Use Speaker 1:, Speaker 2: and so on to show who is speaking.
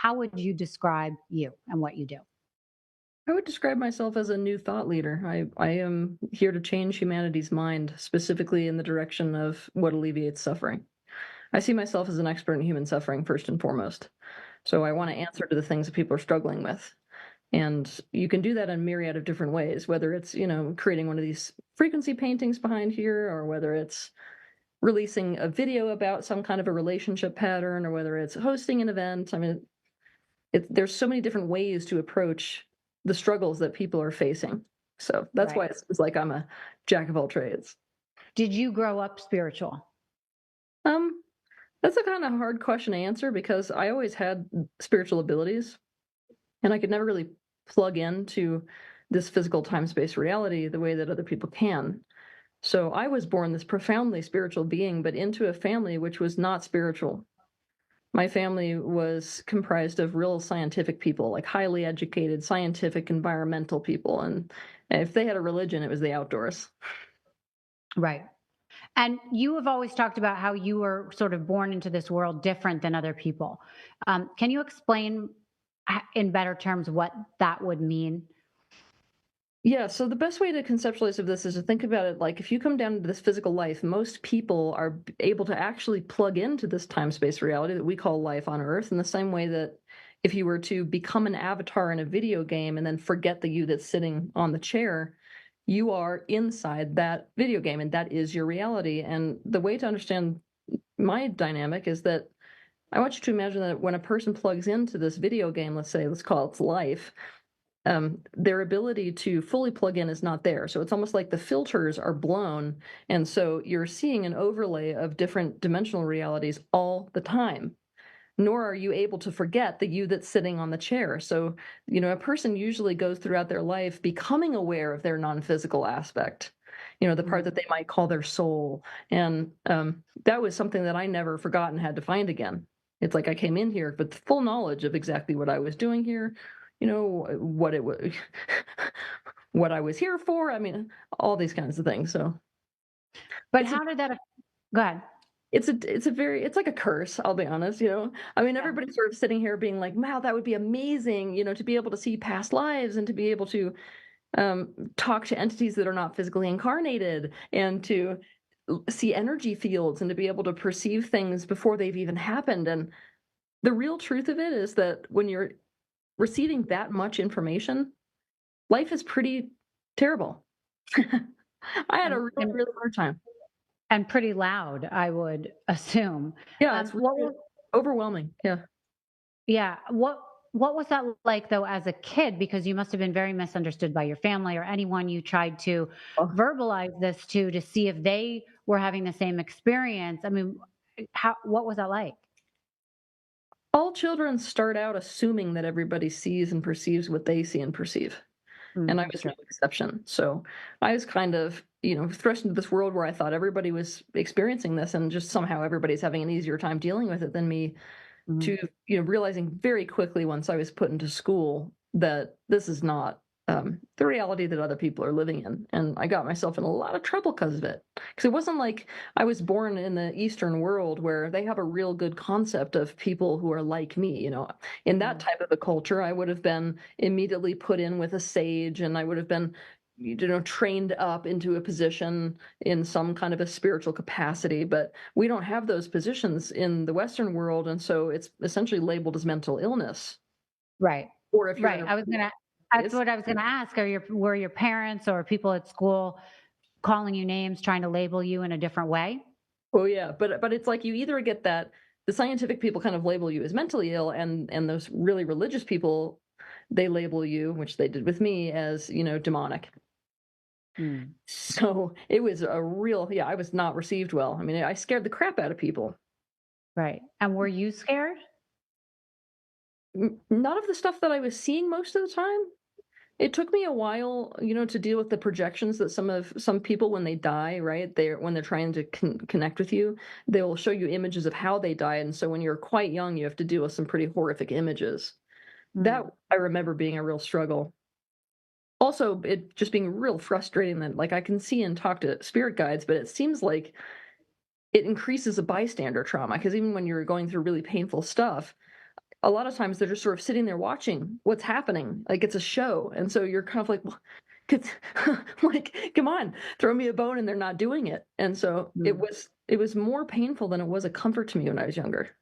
Speaker 1: How would you describe you and what you do?
Speaker 2: I would describe myself as a new thought leader. I am here to change humanity's mind, specifically in the direction of what alleviates suffering. I see myself as an expert in human suffering first and foremost. So I want to answer to the things that people are struggling with. And you can do that in a myriad of different ways, whether it's, creating one of these frequency paintings behind here, or whether it's releasing a video about some kind of a relationship pattern, or whether it's hosting an event. I mean, there's so many different ways to approach the struggles that people are facing. So that's
Speaker 1: Right.
Speaker 2: why it seems like I'm a jack of all trades.
Speaker 1: Did you grow up spiritual?
Speaker 2: Um, that's a kind of hard question to answer because I always had spiritual abilities and I could never really plug into this physical time space reality the way that other people can. So I was born this profoundly spiritual being, but into a family which was not spiritual. My family was comprised of real scientific people, like highly educated, scientific, environmental people. And if they had a religion, it was the outdoors.
Speaker 1: Right. And you have always talked about how you were sort of born into this world different than other people. Can you explain in better terms what that would mean?
Speaker 2: Yeah, so the best way to conceptualize of this is to think about it like if you come down to this physical life, most people are able to actually plug into this time space reality that we call life on Earth in the same way that if you were to become an avatar in a video game and then forget the you that's sitting on the chair, you are inside that video game and that is your reality. And the way to understand my dynamic is that I want you to imagine that when a person plugs into this video game, let's call it life, their ability to fully plug in is not there. So it's almost like the filters are blown. And so you're seeing an overlay of different dimensional realities all the time. Nor are you able to forget the you that's sitting on the chair. So, a person usually goes throughout their life becoming aware of their non physical aspect, the part
Speaker 1: Mm.
Speaker 2: that they might call their soul. And that was something that I never forgot and had to find again. It's like I came in here with full knowledge of exactly what I was doing here, what it was, what I was here for. I mean, all these kinds of things. So
Speaker 1: But
Speaker 2: it's a
Speaker 1: how did that? Go ahead.
Speaker 2: it's like a curse, I'll be honest. I mean,
Speaker 1: Yeah.
Speaker 2: everybody's sort of sitting here being like, "Wow, that would be amazing," to be able to see past lives and to be able to talk to entities that are not physically incarnated and to see energy fields and to be able to perceive things before they've even happened. And the real truth of it is that when you're receiving that much information, life is pretty terrible. I had a
Speaker 1: And,
Speaker 2: really,
Speaker 1: and
Speaker 2: really hard time.
Speaker 1: and pretty loud, I would assume.
Speaker 2: Yeah, it's
Speaker 1: What
Speaker 2: really
Speaker 1: was
Speaker 2: overwhelming. Yeah.
Speaker 1: Yeah, what was that like though as a kid? Because you must have been very misunderstood by your family or anyone you tried to
Speaker 2: Oh,
Speaker 1: verbalize this to see if they were having the same experience. I mean, how what was that like?
Speaker 2: all children start out assuming that everybody sees and perceives what they see and perceive, and I was no
Speaker 1: Sure.
Speaker 2: exception. So I was kind of, thrust into this world where I thought everybody was experiencing this, and just somehow everybody's having an easier time dealing with it than me. To
Speaker 1: Mhm.
Speaker 2: realizing very quickly once I was put into school that this is not the reality that other people are living in, and I got myself in a lot of trouble because of it. Because it wasn't like I was born in the Eastern world where they have a real good concept of people who are like me. In that
Speaker 1: Mhm.
Speaker 2: type of a culture, I would have been immediately put in with a sage, and I would have been trained up into a position in some kind of a spiritual capacity. But we don't have those positions in the Western world, and so it's essentially labeled as mental illness.
Speaker 1: Right.
Speaker 2: Or if you're in
Speaker 1: Right.
Speaker 2: a
Speaker 1: I was gonna That's
Speaker 2: it's
Speaker 1: what I was gonna ask. Were your parents or people at school calling you names, trying to label you in a different way?
Speaker 2: oh yeah, but it's like you either get that the scientific people kind of label you as mentally ill, and those really religious people, they label you, which they did with me, as demonic.
Speaker 1: Mm.
Speaker 2: So it was a real, yeah, I was not received well. I mean, I scared the crap out of people.
Speaker 1: Right. And were you scared?
Speaker 2: None of the stuff that I was seeing most of the time. It took me a while, to deal with the projections that some people when they die, right? When they're trying to connect with you, they will show you images of how they died, and so when you're quite young, you have to deal with some pretty horrific images. That
Speaker 1: Mm.
Speaker 2: I remember being a real struggle. Also, it just being real frustrating that like I can see and talk to spirit guides, but it seems like it increases a bystander trauma because even when you're going through really painful stuff, a lot of times they're just sort of sitting there watching what's happening, like it's a show, and so you're kind of like, well, like, come on, throw me a bone, and they're not doing it, and so
Speaker 1: Mm.
Speaker 2: it was more painful than it was a comfort to me when I was younger.